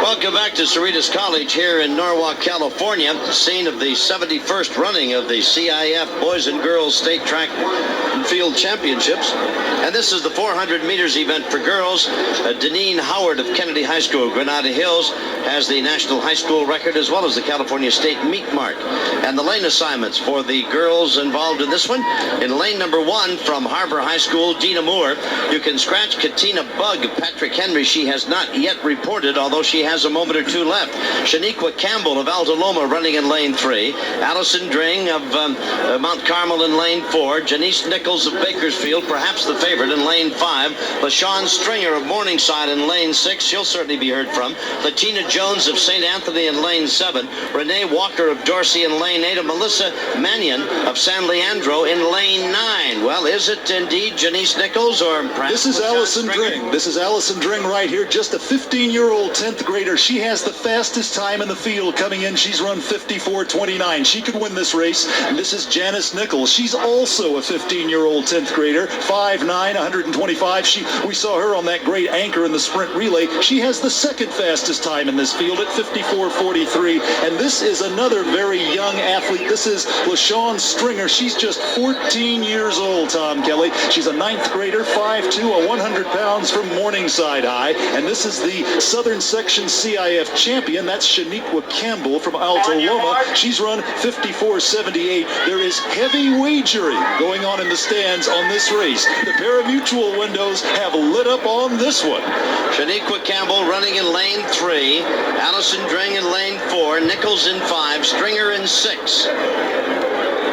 Welcome back to Cerritos College here in Norwalk, California, scene of the 71st running of the CIF Boys and Girls State Track and Field Championships. And this is the 400 meters event for girls. Deneen Howard of Kennedy High School, Granada Hills, has the national high school record as well as the California State meet mark. And the lane assignments for the girls involved in this one. In lane number 1 from Harbor High School, Dina Moore. You can scratch Katina Bug of Patrick Henry. She has not yet reported, although she has a moment or two left. Shaniqua Campbell of Alta Loma running in lane 3. Allison Dring of Mount Carmel in lane 4. Janice Nichols of Bakersfield, perhaps the favorite, in lane 5. LaShawn Stringer of Morningside in lane 6. She'll certainly be heard from. Latina Jones of St. Anthony in lane 7. Renee Walker of Dorsey in lane 8. And Melissa Mannion of San Leandro in lane 9. Well, is it indeed Janice Nichols or perhaps... This is Allison Dring. This is Allison Dring right here, just a 15-year-old 10th grader. She has the fastest time in the field coming in. She's run 54:29. She could win this race. And this is Janice Nichols. She's also a 15-year-old 10th grader, 5'9", 125. We saw her on that great anchor in the sprint relay. She has the second fastest time in this field at 54:43. And this is another very young athlete. This is LaShawn Stringer. She's just 14 years old, Tom Kelly. She's a 9th grader, 5'2", 100 pounds from Morningside High. And this is the Southern Section CIF champion. That's Shaniqua Campbell from Alta Loma. She's run 54:78. There is heavy wagering going on in the stands on this race. The pari-mutuel windows have lit up on this one. Shaniqua Campbell running in lane 3. Allison Dring in lane 4. Nichols in 5. Stringer in 6.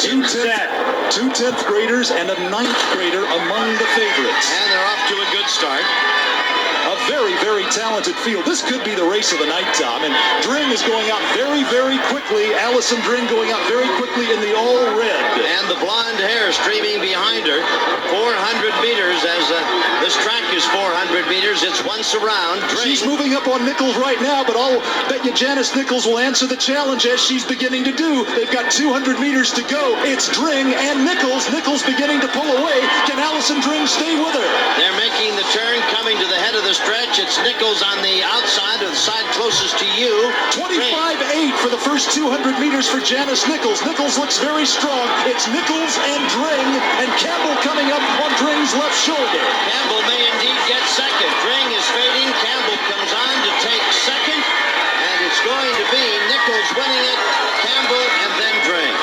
Two 10th graders and a 9th grader among the favorites. And they're off to a good start. A very, very talented field. This could be the race of the night, Tom. And Dring is going out very, very quickly. Allison Dring going out very quickly in the all red. And the blonde hair streaming behind her. 400 meters as this track is 400 meters. It's once around. Dring. She's moving up on Nichols right now, but I'll bet you Janice Nichols will answer the challenge as she's beginning to do. They've got 200 meters to go. It's Dring and Nichols. Nichols beginning to pull away. Can Allison Dring stay with her? They're making the turn, coming to the head of the stretch. It's Nichols on the outside, or the side closest to you. 25.8 for the first 200 meters for Janice Nichols. Nichols looks very strong. It's Nichols and Dring, and Campbell coming up on Dring's left shoulder. Campbell may indeed get second. Dring is fading. Campbell comes on to take second, and it's going to be Nichols winning it, Campbell, and then Dring.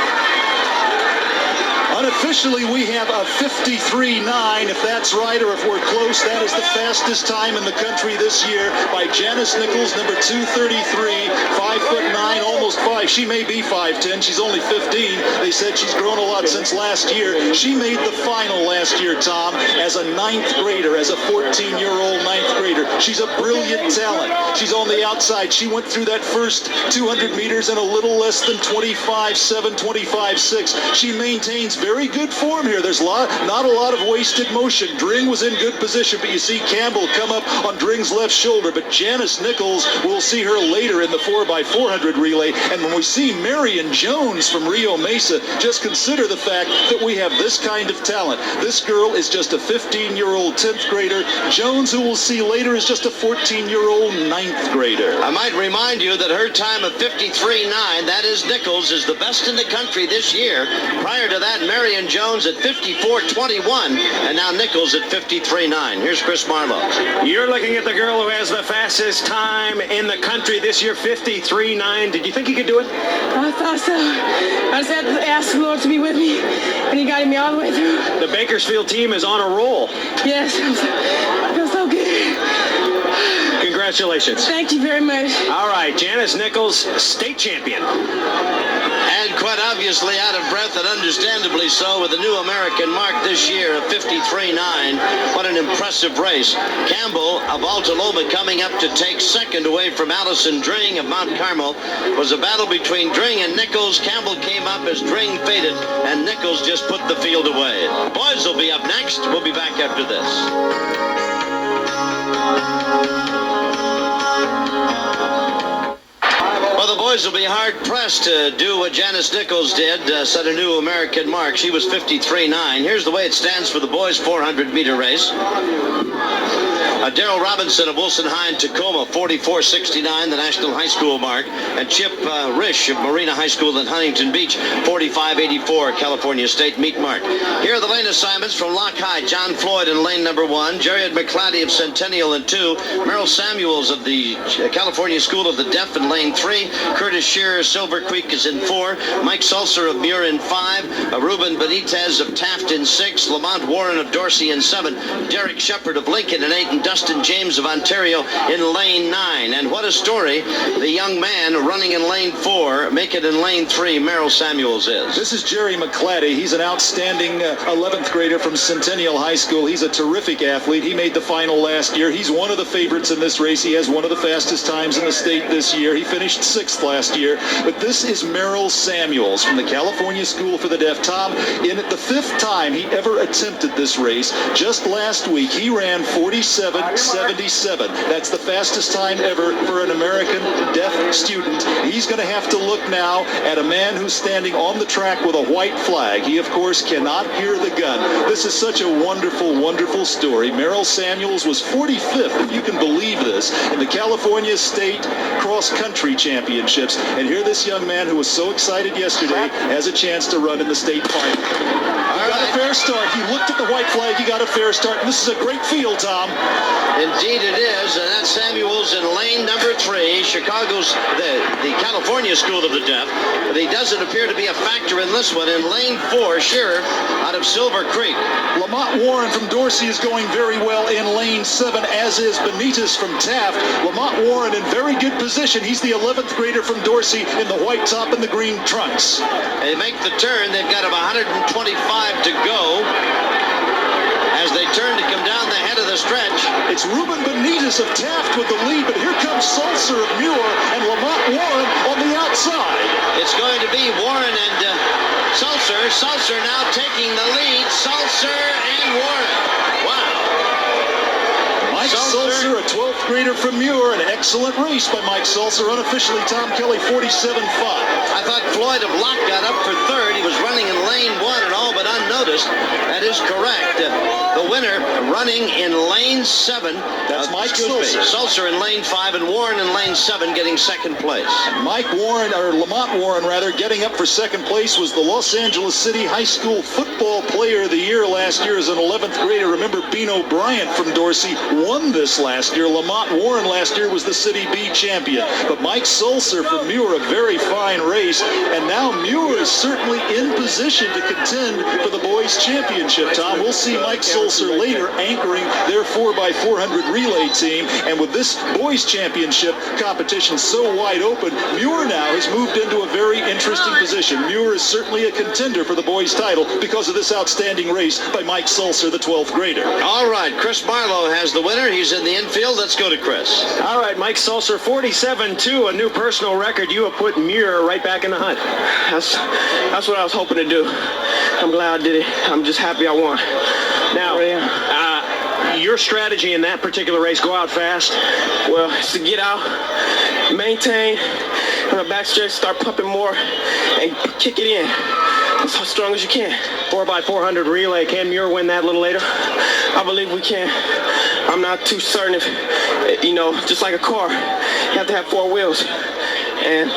Unofficially, we have a 53.9. If that's right, or if we're close, that is the fastest time in the country this year by Janice Nichols, number 233, 5'9", almost 5. She may be 5'10". She's only 15. They said she's grown a lot since last year. She made the final last year, Tom, as a 9th grader, as a 14-year-old 9th grader. She's a brilliant talent. She's on the outside. She went through that first 200 meters in a little less than 25.7, 25.6. She maintains very good form here. There's not a lot of wasted motion. Dring was in good position, but you see Campbell come up on Dring's left shoulder. But Janice Nichols, we'll see her later in the 4x400 relay. And when we see Marion Jones from Rio Mesa, just consider the fact that we have this kind of talent. This girl is just a 15-year-old 10th grader. Jones, who we'll see later, is just a 14-year-old 9th grader. I might remind you that her time of 53.9, that is Nichols, is the best in the country this year. Prior to that, Marion Jones at 54.21, and now Nichols at 53.9. Here's Chris Marlowe. You're looking at the girl who has the fastest time in the country this year, 53.9. Did you think you could do it? I thought so. I just had to ask the Lord to be with me, and he guided me all the way through. The Bakersfield team is on a roll. Yes, I feel so good. Congratulations. Thank you very much. All right, Janice Nichols, state champion. And quite obviously out of breath, and understandably so, with the new American mark this year of 53.9. What an impressive race. Campbell of Alta Loma coming up to take second away from Allison Dring of Mount Carmel. It was a battle between Dring and Nichols. Campbell came up as Dring faded, and Nichols just put the field away. Boys will be up next. We'll be back after this. Well, the boys boys will be hard-pressed to do what Janice Nichols did, set a new American mark. She was 53.9. Here's the way it stands for the boys' 400-meter race. Darrell Robinson of Wilson High in Tacoma, 44.69, the national high school mark. And Chip Risch of Marina High School in Huntington Beach, 45.84, California State meet mark. Here are the lane assignments from Lock High. John Floyd in lane number 1. Jared McClatty of Centennial in 2. Merrill Samuels of the California School of the Deaf in lane 3. Curtis Shearer, Silver Creek is in 4. Mike Sulzer of Muir in 5. Ruben Benitez of Taft in 6. Lamont Warren of Dorsey in 7. Derek Shepard of Lincoln in 8. And Dustin James of Ontario in lane 9. And what a story. The young man running in lane 4, make it in lane 3, Merrill Samuels is. This is Jerry McClatty. He's an outstanding 11th grader from Centennial High School. He's a terrific athlete. He made the final last year. He's one of the favorites in this race. He has one of the fastest times in the state this year. He finished 6th last year. But this is Merrill Samuels from the California School for the Deaf. Tom, in the 5th time he ever attempted this race, just last week he ran 47.77. That's the fastest time ever for an American deaf student. He's going to have to look now at a man who's standing on the track with a white flag. He, of course, cannot hear the gun. This is such a wonderful, wonderful story. Merrill Samuels was 45th, if you can believe this, in the California State Cross Country Championships. And here this young man who was so excited yesterday has a chance to run in the state final. He got a fair start. He looked at the white flag. He got a fair start. And this is a great field, Tom. Indeed it is, and that's Samuels in lane number 3, Chicago's, the California School of the Deaf. But he doesn't appear to be a factor in this one. In lane 4, Shearer out of Silver Creek. Lamont Warren from Dorsey is going very well in lane 7, as is Benitez from Taft. Lamont Warren in very good position. He's the 11th grader from Dorsey in the white top and the green trunks. They make the turn. They've got 125 to go. As they turn to come down the head of the stretch. It's Ruben Benitez of Taft with the lead, but here comes Sulzer of Muir and Lamont Warren on the outside. It's going to be Warren and Sulzer. Sulzer now taking the lead. Sulzer and Warren. Wow. Mike Sulzer, a 12th grader from Muir. An excellent race by Mike Sulzer. Unofficially, Tom Kelly, 47.5. I thought Floyd of Locke got up for 3rd. He was running in lane 1 and all but unnoticed. That is correct. The winner running in lane 7. That's Mike Sulzer. Sulzer in lane 5 and Warren in lane 7 getting 2nd place. Lamont Warren, getting up for 2nd place was the Los Angeles City High School Football Player of the Year last year as an 11th grader. Remember, Bino Bryant from Dorsey won this last year. Lamont Warren last year was the City B champion. But Mike Sulzer from Muir, a very fine race. And now Muir is certainly in position to contend for the boys' championship, Tom. We'll see Mike Sulzer later anchoring their 4x400 relay team. And with this boys' championship competition so wide open, Muir now has moved into a very interesting position. Muir is certainly a contender for the boys' title because of this outstanding race by Mike Sulzer, the 12th grader. All right, Chris Barlow has the winner. He's in the infield. Let's go to Chris. All right, Mike Sulzer, 47.2, a new personal record. You have put Muir right back in the hunt. That's what I was hoping to do. I'm glad I did it. I'm just happy I won. Now, your strategy in that particular race, go out fast. Well, it's to get out, maintain, on the back stretch, start pumping more, and kick it in as strong as you can. 4x400 relay. Can Muir win that a little later? I believe we can. I'm not too certain if, just like a car, you have to have 4 wheels. And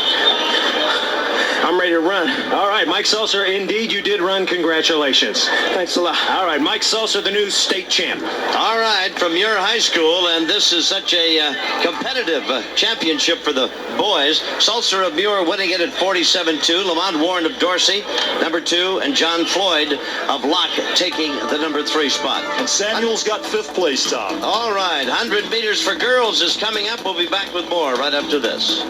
I'm ready to run. All right, Mike Sulzer, indeed you did run. Congratulations. Thanks a lot. All right, Mike Sulzer, the new state champ. All right, from your high school, and this is such a competitive championship for the boys. Sulzer of Muir winning it at 47.2. Lamont Warren of Dorsey, number 2, and John Floyd of Locke taking the number 3 spot. And Samuel's got 5th place, Tom. All right, 100 meters for girls is coming up. We'll be back with more right after this.